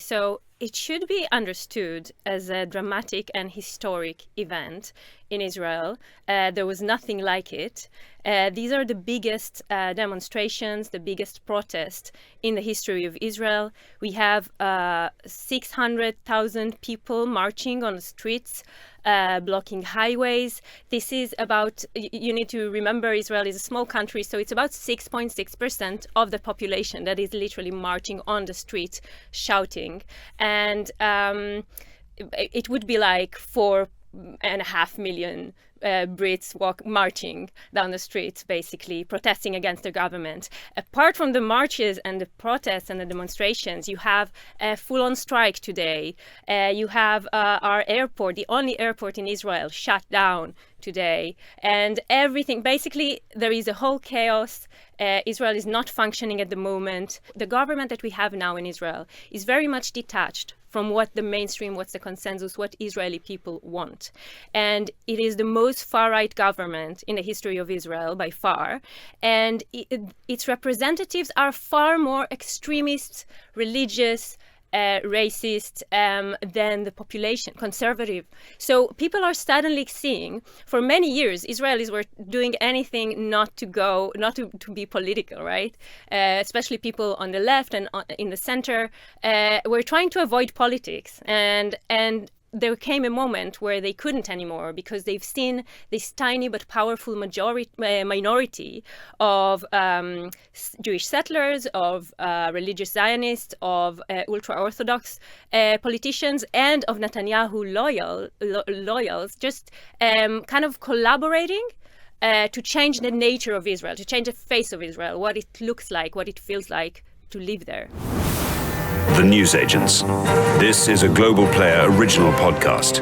So it should be understood as a dramatic and historic event in Israel. There was nothing like it. These are the biggest demonstrations, the biggest protest in the history of Israel. We have 600,000 people marching on the streets, blocking highways. This is about, you need to remember, Israel is a small country, so it's about 6.6% of the population that is literally marching on the street, shouting. And it would be like 4.5 million Brits marching down the streets, basically protesting against the government. Apart from the marches and the protests and the demonstrations, you have a full-on strike today. You have our airport, the only airport in Israel, shut down today. And everything, basically, there is a whole chaos. Israel is not functioning at the moment. The government that we have now in Israel is very much detached from what the mainstream, what's the consensus, what Israeli people want. And it is the most far-right government in the history of Israel by far. And its representatives are far more extremist, religious, racist than the population, conservative. So people are suddenly seeing, for many years, Israelis were doing anything not to be political, right? Especially people on the left and in the center were trying to avoid politics. And there came a moment where they couldn't anymore because they've seen this tiny but powerful minority of Jewish settlers, of religious Zionists, of ultra-Orthodox politicians, and of Netanyahu loyals just kind of collaborating to change the nature of Israel, to change the face of Israel, what it looks like, what it feels like to live there. The News Agents. This is a Global Player original podcast.